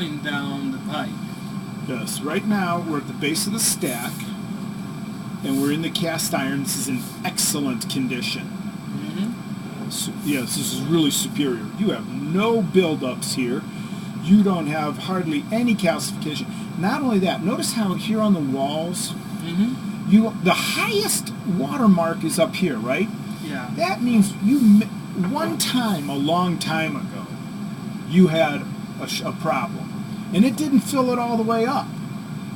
flowing down the pipe. Yes, right now we're at the base of the stack, and we're in the cast iron. This is in excellent condition. So, yes, this is really superior. You have no buildups here. You don't have hardly any calcification. Not only that, notice how here on the walls, the highest watermark is up here, right? Yeah. That means one time, a long time ago, you had a problem, and it didn't fill it all the way up.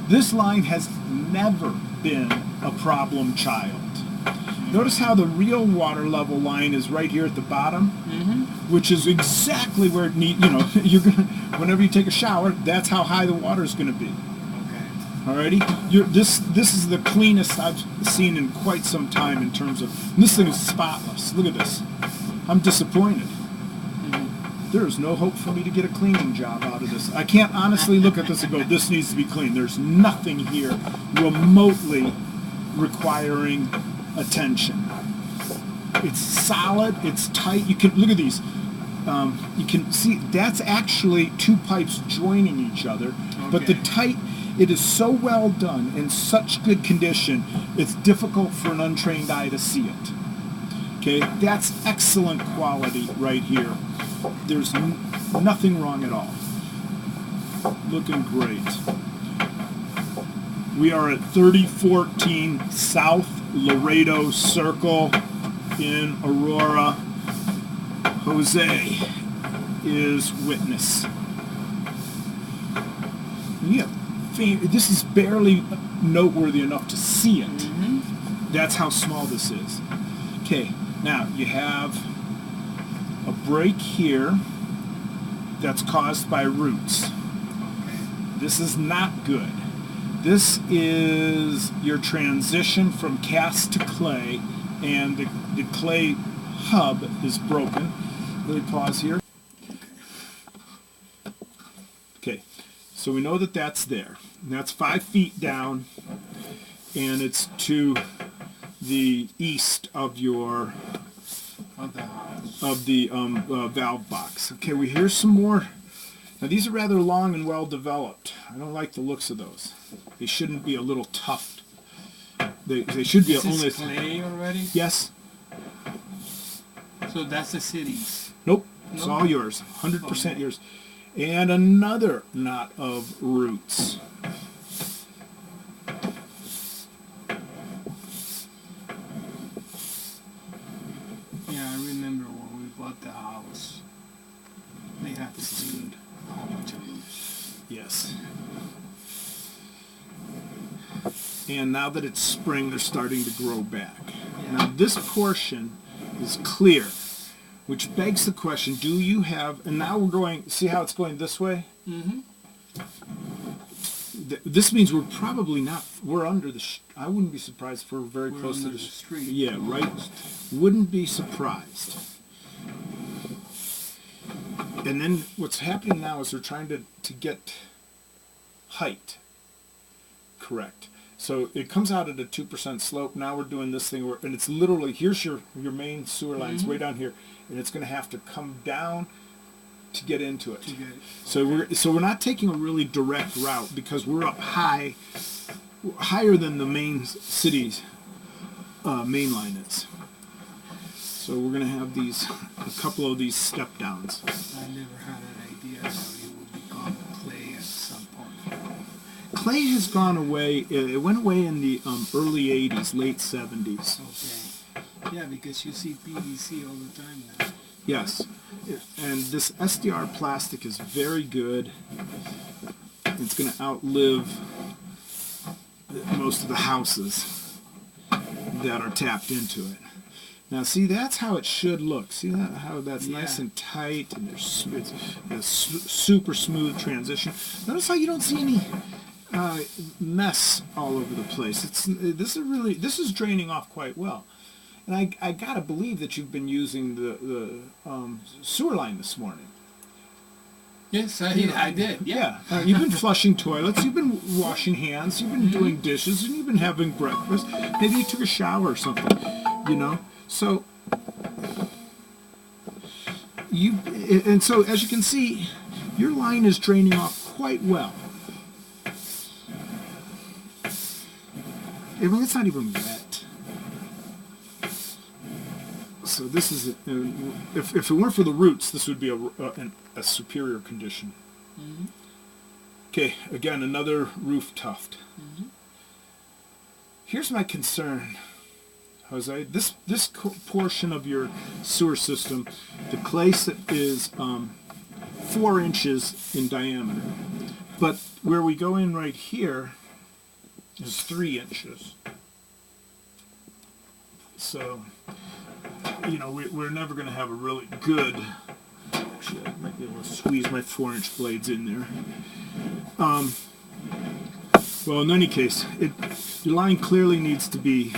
This line has never been a problem child. Notice how the real water level line is right here at the bottom, which is exactly where it needs. You know, you're gonna whenever you take a shower, that's how high the water is going to be. Okay. Alrighty. This is the cleanest I've seen in quite some time in terms of. This thing is spotless. Look at this. I'm disappointed. There is no hope for me to get a cleaning job out of this. I can't honestly look at this and go, this needs to be cleaned. There's nothing here remotely requiring attention. It's solid, it's tight. You can look at these. You can see that's actually two pipes joining each other. Okay. But it is so well done, in such good condition, it's difficult for an untrained eye to see it. Okay, that's excellent quality right here. There's nothing wrong at all. Looking great. We are at 3014 South Laredo Circle in Aurora. Jose is witness. Yeah, this is barely noteworthy enough to see it. That's how small this is. Okay, now you have a break here that's caused by roots. This is not good. This is your transition from cast to clay, and the clay hub is broken. Let me pause here. Okay, so we know that that's there. And that's 5 feet down, and it's to the east of your the valve box. Okay, we hear some more. Now these are rather long and well developed. I don't like the looks of those. They shouldn't be a little tufted. They should be only. Is clay already? Yes. So that's the city's. Nope. It's all yours. 100% yours. And another knot of roots. Yeah, I remember when we bought the house. They had to clean a whole bunch of roots. Yes. And now that it's spring, they're starting to grow back. Yeah. Now this portion is clear, which begs the question, do you have, and now we're going, see how it's going this way? This means we're probably not, we're under the, I wouldn't be surprised if we're very close to the street. Yeah, right. Wouldn't be surprised. And then what's happening now is they're trying to get height correct. So it comes out at a 2% slope. Now we're doing this thing where, and it's literally, here's your main sewer lines way down here, and it's going to have to come down to get into it. So we're not taking a really direct route because we're up higher than the main city's main line is. So we're going to have a couple of these step downs. I never had an idea how it would become clay at some point. Clay has gone away. It went away in the early 80s, late 70s. Okay. Yeah, because you see PVC all the time now. Yes. And this SDR plastic is very good. It's going to outlive most of the houses that are tapped into it. Now, see, that's how it should look. See that how that's nice and tight, and it's a super smooth transition. Notice how you don't see any mess all over the place. This is draining off quite well. And I gotta believe that you've been using the sewer line this morning. Yes, I did. Yeah. You've been flushing toilets. You've been washing hands. You've been doing dishes, and you've been having breakfast. Maybe you took a shower or something. You know. So so as you can see, your line is draining off quite well. I mean, it's not even wet. So this is, if it weren't for the roots, this would be a superior condition. Mm-hmm. Okay, again, another roof tuft. Mm-hmm. Here's my concern, Jose. This portion of your sewer system, the clay is 4 inches in diameter. But where we go in right here is 3 inches. So, you know, we're never going to have a really good... Actually, I might be able to squeeze my 4-inch blades in there. Well, in any case, your line clearly needs to be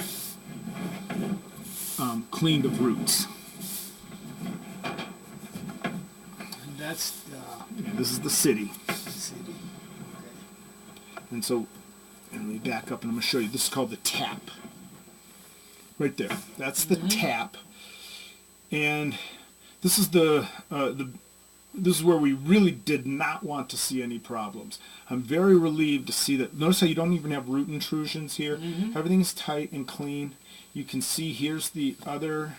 cleaned of roots. And that's the... Yeah, this is the city. city. Okay. And so, let me back up and I'm going to show you. This is called the tap. Right there. That's the tap. And this is this is where we really did not want to see any problems. I'm very relieved to see that. Notice how you don't even have root intrusions here. Mm-hmm. Everything's tight and clean. You can see here's the other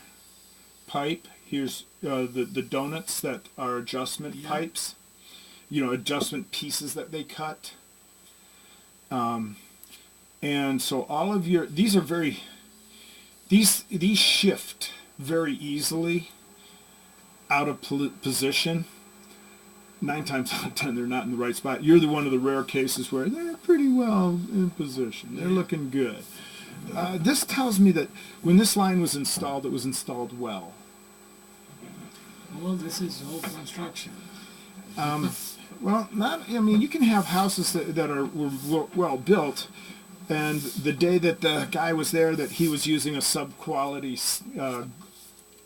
pipe. Here's the donuts that are adjustment pipes. You know, adjustment pieces that they cut. And so all of your, these are very, these shift very easily out of position. 9 times out of 10 they're not in the right spot. You're one of the rare cases where they're pretty well in position. They're looking good. This tells me that when this line was installed, it was installed well. Well, this is whole construction. Well, not. I mean, you can have houses were well built, and the day that the guy was there, that he was using a sub-quality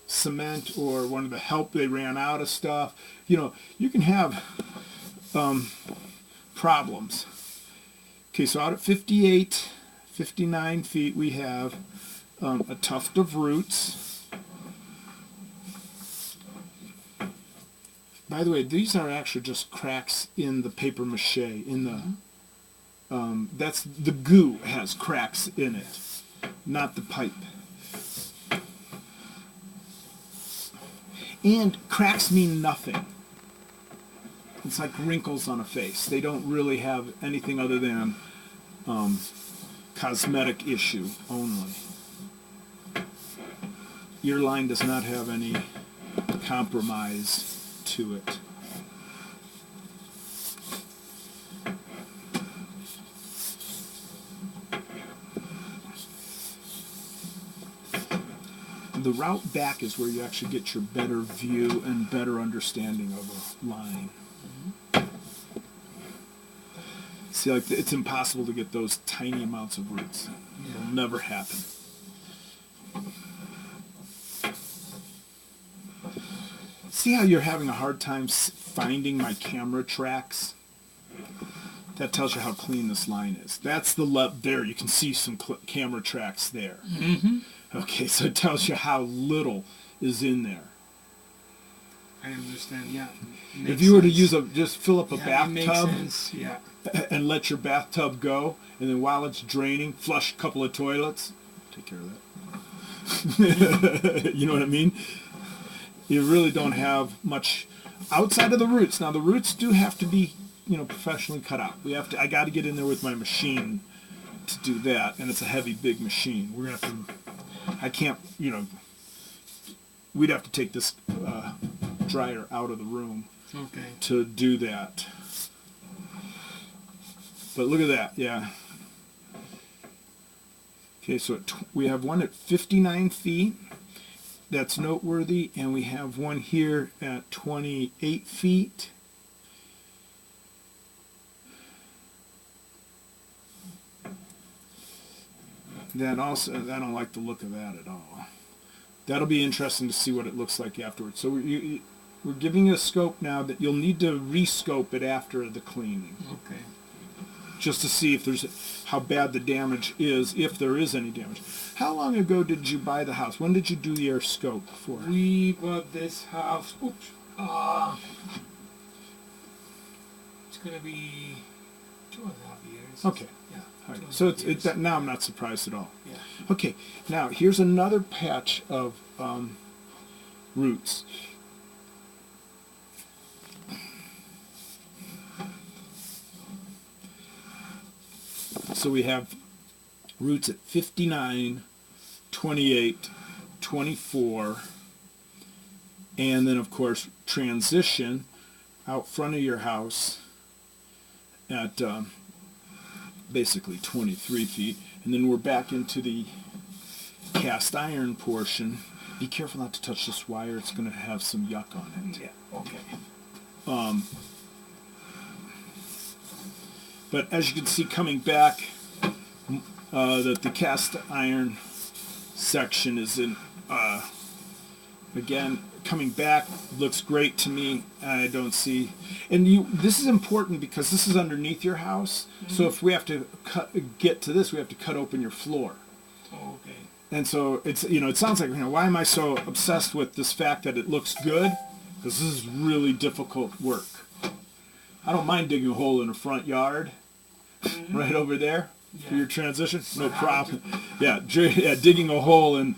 cement or one of the help, they ran out of stuff. You know, you can have problems. Okay, so out at 58, 59 feet, we have a tuft of roots. By the way, these are actually just cracks in the paper mache. In the that's the goo has cracks in it, not the pipe. And cracks mean nothing. It's like wrinkles on a face. They don't really have anything other than cosmetic issue only. Your line does not have any compromise to it. The route back is where you actually get your better view and better understanding of a line. See, like, it's impossible to get those tiny amounts of roots. It'll never happen. See how you're having a hard time finding my camera tracks? That tells you how clean this line is. That's the there. You can see some camera tracks there. Mm-hmm. Okay, so it tells you how little is in there. I understand, yeah. If you were to use just fill up a bathtub makes sense. Yeah. and let your bathtub go, and then while it's draining, flush a couple of toilets, take care of that. You know what I mean? You really don't have much outside of the roots. Now, the roots do have to be, you know, professionally cut out. I got to get in there with my machine to do that, and it's a heavy, big machine. We're going to have to, I can't, you know, we'd have to take this dryer out of the room to do that. But look at that, yeah. Okay, so we have one at 59 feet. That's noteworthy, and we have one here at 28 feet. That also, I don't like the look of that at all. That'll be interesting to see what it looks like afterwards. So we're giving you a scope now that you'll need to re-scope it after the cleaning. Okay. Just to see if there's how bad the damage is, if there is any damage. How long ago did you buy the house? When did you do your scope for? We bought this house. Oops. It's going to be 2.5 years. Okay. Yeah. All right. 2.5 So it's years. now I'm not surprised at all. Yeah. Okay. Now here's another patch of roots. So we have roots at 59, 28, 24, and then of course transition out front of your house at basically 23 feet, and then we're back into the cast iron portion. Be careful not to touch this wire, it's going to have some yuck on it. Yeah, okay. But as you can see coming back, that the cast iron section is in, again, coming back looks great to me. I don't see, and this is important because this is underneath your house, so if we have to get to this, we have to cut open your floor. Oh, okay. And so it's, it sounds like, why am I so obsessed with this fact that it looks good? Because this is really difficult work. I don't mind digging a hole in the front yard, right over there, for your transition. No problem. Yeah, digging a hole in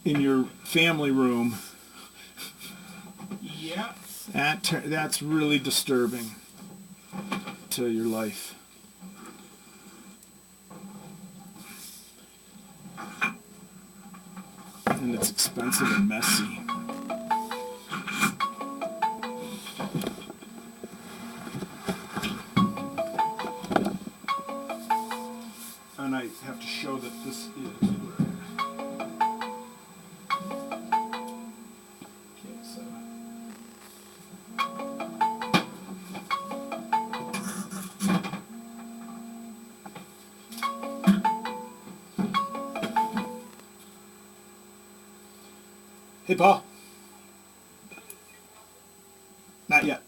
your family room. Yeah. That's really disturbing to your life. And it's expensive and messy. And I have to show that this is where. Okay, so. Hey, Paul. Not yet.